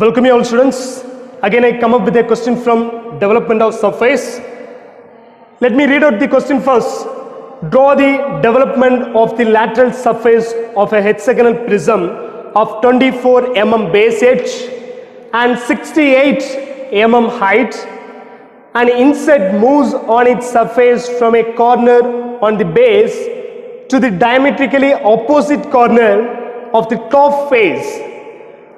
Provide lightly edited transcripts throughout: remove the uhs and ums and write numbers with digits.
Welcome you all students. Again I come up with a question from development of surface. Let me read out the question first. Draw the development of the lateral surface of a hexagonal prism of 24 mm base edge and 68 mm height. An inset moves on its surface from a corner on the base to the diametrically opposite corner of the top face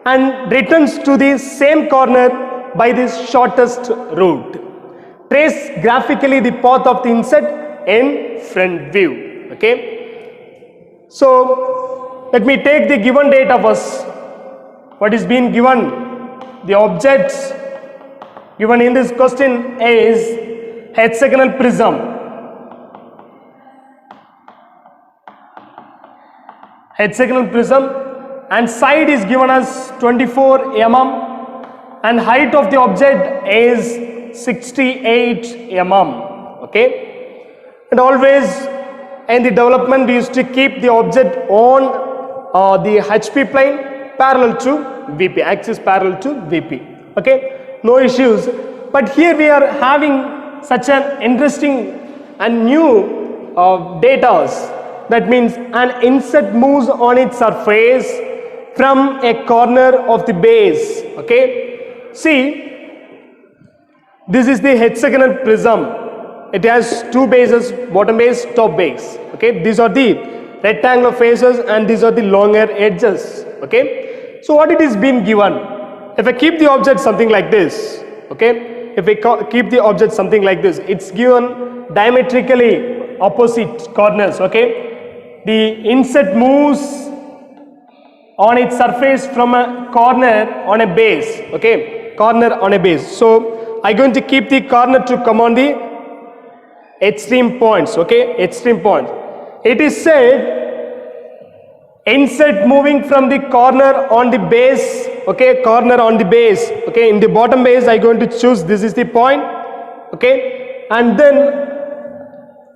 and returns to the same corner by the shortest route. Trace graphically the path of the inset in front view. Okay. So let me take the given data first. What is being given? The objects given in this question is hexagonal prism. Hexagonal prism. And side is given as 24 mm and height of the object is 68 mm. Okay. And always in the development we used to keep the object on the HP plane parallel to VP, axis parallel to VP. Okay. No issues. But here we are having such an interesting and new data. That means an inset moves on its surface from a corner of the base. Okay. See, this is the hexagonal prism. It has two bases, bottom base, top base. Okay. These are the rectangular faces and these are the longer edges. Okay. So what it is being given? If I keep the object something like this, okay, if I keep the object something like this, it's given diametrically opposite corners. Okay. The inset moves on its surface from a corner on a base. Okay, corner on a base. So I'm going to keep the corner to come on the extreme points. Okay, extreme point. It is said inset moving from the corner on the base. Okay, corner on the base. Okay, in the bottom base I'm going to choose this is the point. Okay, and then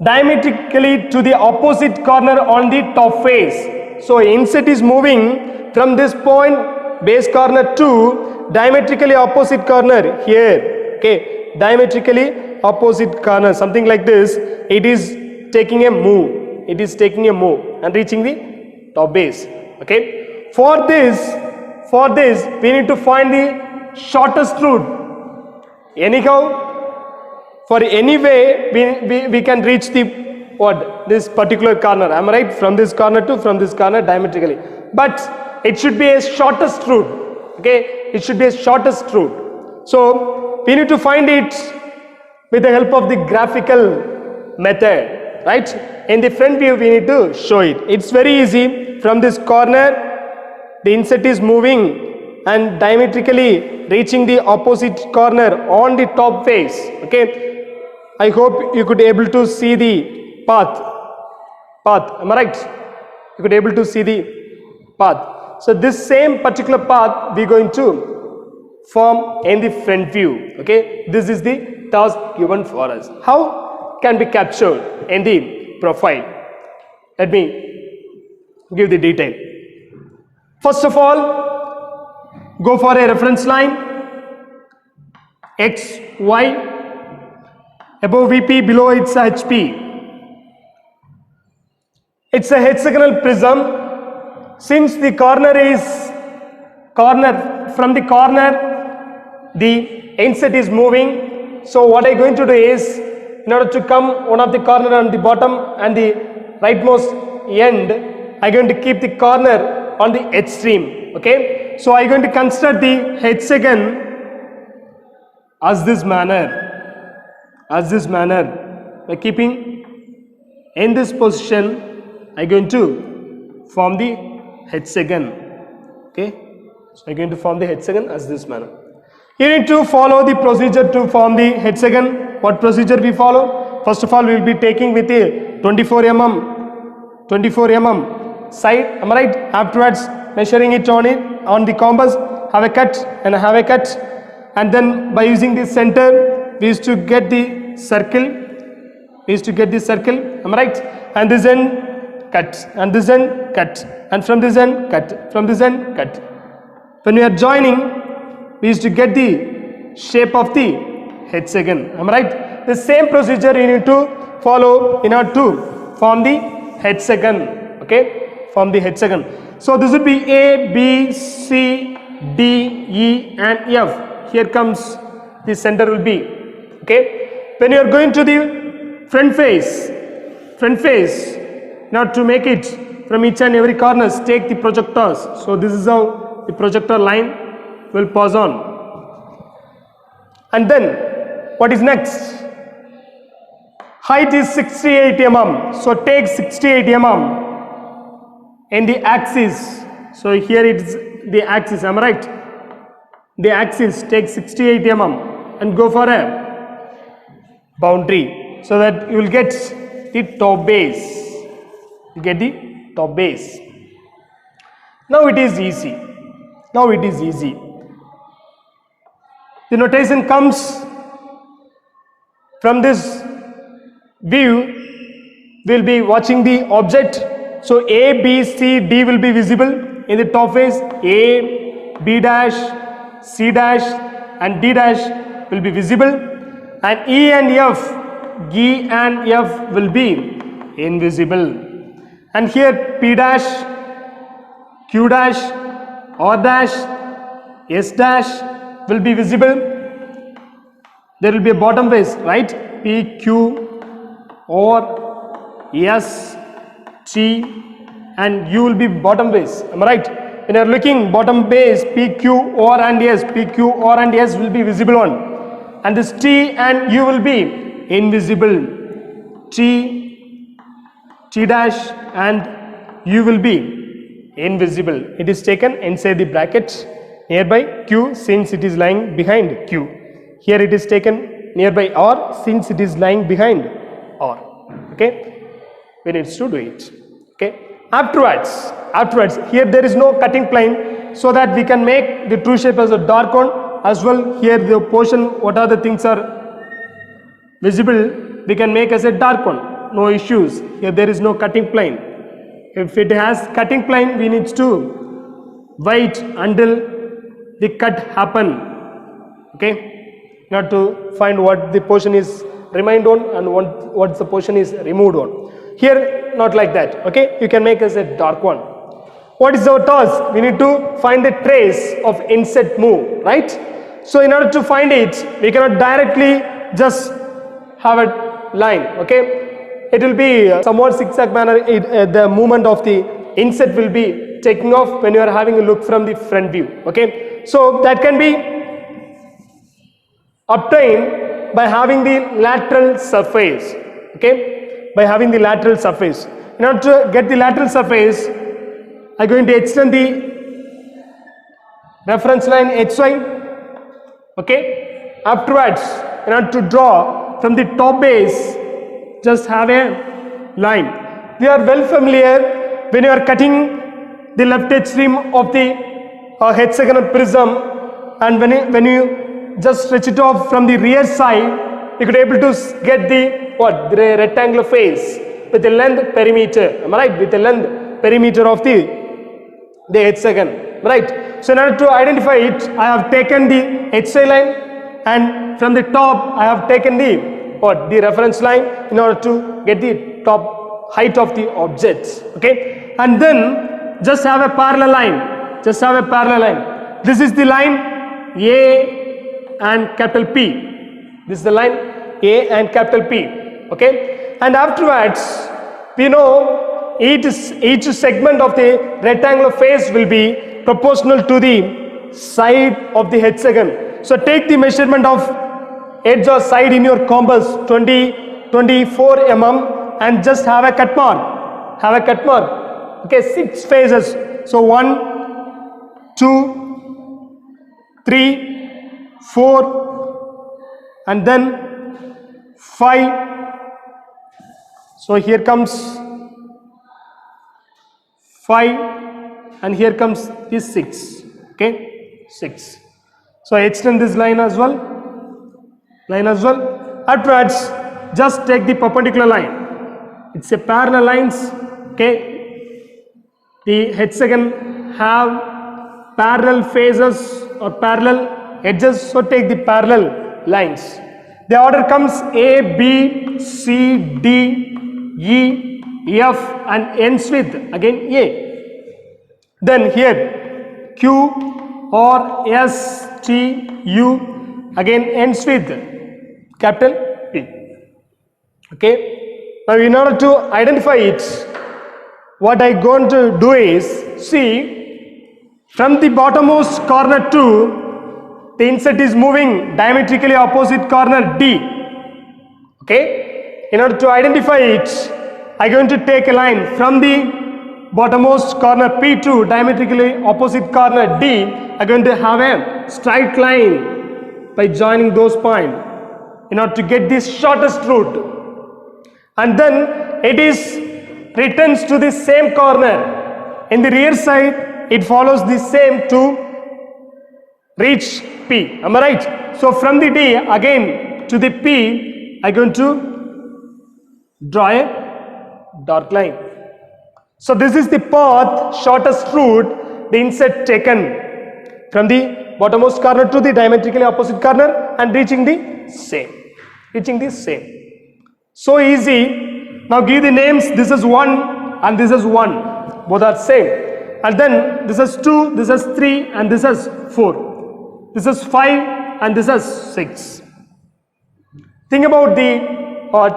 diametrically to the opposite corner on the top face. So inset is moving from this point base corner to diametrically opposite corner here. Okay, diametrically opposite corner, something like this. It is taking a move. It is taking a move and reaching the top base. Okay. For this we need to find the shortest route. Anyhow, for any way we can reach the this particular corner. Am I right? From this corner diametrically. But it should be a shortest route. Okay, it should be a shortest route. So we need to find it with the help of the graphical method, right? In the front view we need to show it. It's very easy. From this corner the inset is moving and diametrically reaching the opposite corner on the top face. Okay, I hope you could able to see the path. Am I right? You could able to see the path. So this same particular path we are going to form in the front view. Okay, this is the task given for us. How can be captured in the profile? Let me give the detail. First of all, go for a reference line X, Y, above VP, below it's HP. It's a hexagonal prism. Since the from the corner the inset is moving, so what I'm going to do is, in order to come one of the corner on the bottom and the rightmost end, I'm going to keep the corner on the extreme. Okay, so I'm going to consider the hexagon as this manner, by keeping in this position I'm going to form the hexagon. Okay, so I'm going to form the hexagon as this manner. You need to follow the procedure to form the hexagon. What procedure we follow? First of all, we will be taking with a 24 mm side. Am I right? Afterwards, measuring it on the compass, have a cut, and then by using the center, we used to get the circle. Am I right? And this end cut, and this end cut, and from this end cut, from this end cut. When we are joining, we used to get the shape of the hexagon. Am I right? The same procedure you need to follow in order to form the hexagon. Okay, form the hexagon. So this would be A, B, C, D, E and F. Here comes the center will be. Okay, when you are going to the front face, now to make it from each and every corners, take the projectors. So this is how the projector line will pass on. And then what is next? Height is 68 mm. So take 68 mm in the axis. So here it is the axis. Am I right? The axis, take 68 mm and go for a boundary so that you will get the top base. You get the top base. Now it is easy. Now it is easy. The notation comes from this view. We'll be watching the object. So A, B, C, D will be visible in the top face. A, B dash, C dash and D dash will be visible, and E and F, G and F will be invisible. And here P dash, Q dash, R dash, S dash will be visible. There will be a bottom face, right? P, Q, R, S, T and U will be bottom base. Am I right? When you are looking bottom base, P, Q, R and S, P, Q, R and S will be visible one, and this T and U will be invisible. T, T dash and U will be invisible. It is taken inside the bracket nearby Q since it is lying behind Q. Here it is taken nearby R since it is lying behind R. Okay, we need to do it. Okay. Afterwards, here there is no cutting plane, so that we can make the true shape as a dark one as well. Here the portion, what are the things are visible, we can make as a dark one. No issues. Here there is no cutting plane. If it has cutting plane, we need to wait until the cut happen. Okay, not to find what the portion is remained on and what the portion is removed on. Here not like that. Okay, you can make as a dark one. What is our task? We need to find the trace of inset move, right? So in order to find it, we cannot directly just have a line. Okay, it will be somewhat zigzag manner. The movement of the inset will be taking off when you are having a look from the front view. Okay, so that can be obtained by having the lateral surface. Okay, by having the lateral surface. In order to get the lateral surface, I am going to extend the reference line HY. Okay, afterwards, in order to draw from the top base, just have a line. We are well familiar when you are cutting the left extreme of the hexagonal prism, and when you just stretch it off from the rear side, you could able to get the the rectangular face with the length perimeter. Am I right? With the length perimeter of the hexagon. Right? So in order to identify it, I have taken the HI line, and from the top I have taken the reference line in order to get the top height of the objects. Okay, and then just have a parallel line. Just have a parallel line. This is the line A and capital P. This is the line A and capital P. Okay, and afterwards we know each segment of the rectangular face will be proportional to the side of the hexagon. So take the measurement of edge or side in your compass 24 mm and just have a cut mark. Have a cut mark. Okay, 6 faces. So 1, 2, 3, 4 and then 5. So here comes 5 and here comes this 6. Okay, 6. So I extend this line as well. Afterwards, just take the perpendicular line. It's a parallel lines. Okay, the hexagon have parallel faces or parallel edges, so take the parallel lines. The order comes A, B, C, D, E, F and ends with again A. Then here Q, R, S, T, U again ends with capital P. Okay. Now in order to identify it, what I going to do is, see, from the bottommost corner to the insert is moving diametrically opposite corner D. Okay. In order to identify it, I am going to take a line from the bottommost corner P to diametrically opposite corner D. I am going to have a straight line by joining those points in order to get this shortest route. And then it is returns to the same corner. In the rear side, it follows the same to reach P. Am I right? So from the D again to the P, I am going to draw a dark line. So this is the path, shortest route, the insert taken from the bottommost corner to the diametrically opposite corner and reaching the same. So easy. Now give the names. This is 1 and this is 1. Both are same. And then this is 2, this is 3 and this is 4. This is 5 and this is 6. Think about the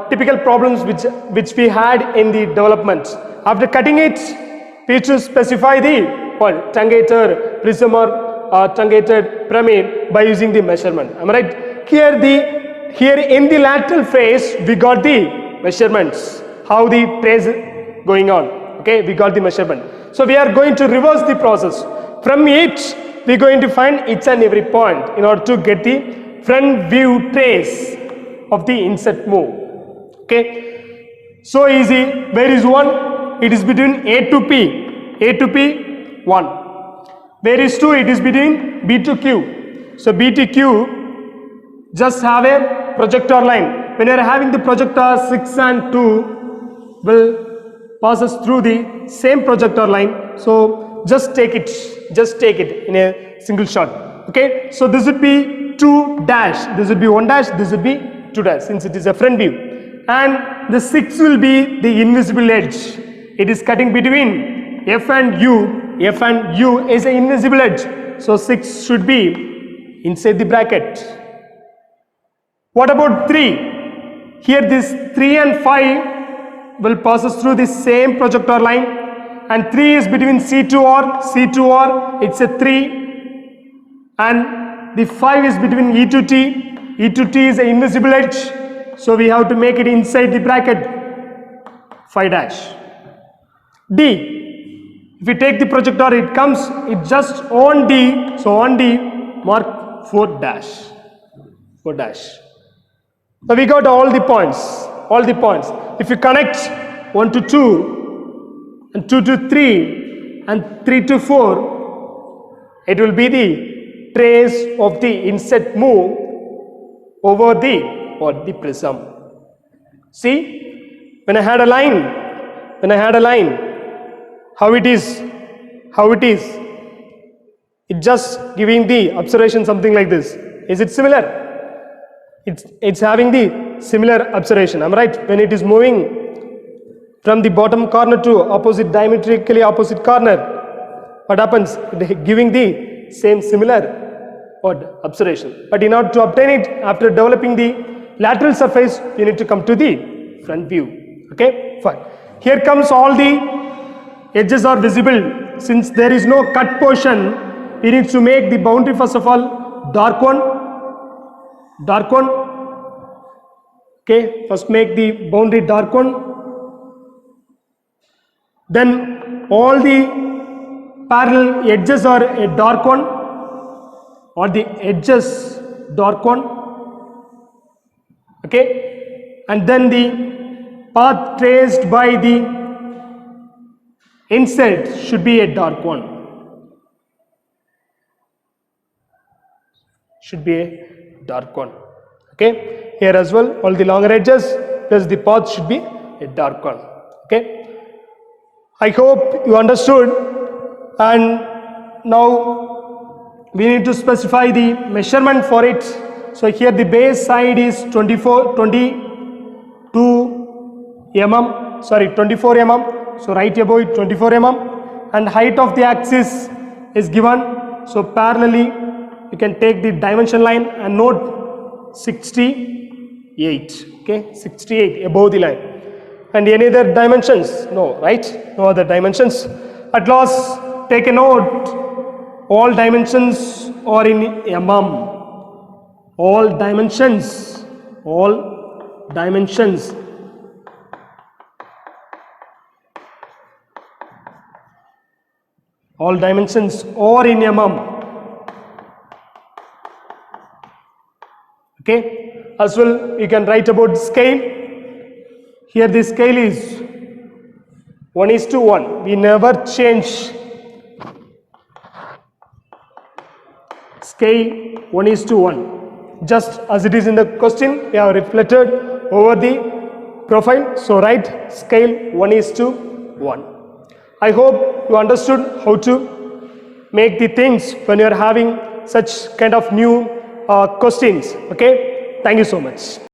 typical problems which we had in the development. After cutting it, we need to specify the truncated prism or truncated pyramid by using the measurement. Am I right? Here in the lateral face, we got the measurements, how the trace is going on. Okay, we got the measurement. So we are going to reverse the process. From it, we are going to find each and every point in order to get the front view trace of the insert move. Okay, so easy. Where is 1? It is between A to P. A to P, 1. Where is 2? It is between B to Q. So B to Q, just have a projector line. When you are having the projector, 6 and 2 will passes through the same projector line. So just take it in a single shot. Okay, so this would be 2 dash, this would be 1 dash, this would be 2 dash, since it is a front view. And the 6 will be the invisible edge. It is cutting between F and U. F and U is an invisible edge. So 6 should be inside the bracket. What about 3? Here this 3 and 5 will passes through the same projector line, and 3 is between C2R, it's a 3, and the 5 is between E to T. E to T is an invisible edge, so we have to make it inside the bracket 5 dash. D, if we take the projector, it comes, it just on D, so on D mark 4 dash. Now we got all the points. If you connect 1 to 2 and 2 to 3 and 3 to 4, it will be the trace of the inset move over the prism. See, when I had a line, how it is, it just giving the observation something like this. Is it similar? It's having the similar observation. Am I right? When it is moving from the bottom corner to diametrically opposite corner, what happens? It is giving the same similar observation. But in order to obtain it, after developing the lateral surface, you need to come to the front view. Okay, fine. Here comes all the edges are visible. Since there is no cut portion, we need to make the boundary first of all dark one. Okay, first make the boundary dark one. Then all the parallel edges are a dark one, or the edges dark one. Okay, and then the path traced by the insert should be a dark one. Okay, here as well, all the longer edges plus the path should be a dark one. Okay, I hope you understood, and now we need to specify the measurement for it. So here the base side is 22 24 mm. So right above it 24 mm, and height of the axis is given. So parallelly you can take the dimension line and note 68. Okay, 68 above the line. And any other dimensions? No, right? No other dimensions. At last, take a note. All dimensions are in mm. All dimensions are in mm. Okay. As well, you can write about scale. Here the scale is 1:1. We never change. Scale 1:1. Just as it is in the question, we have reflected over the profile. So write scale 1:1. I hope you understood how to make the things when you are having such kind of new questions. Okay. Thank you so much.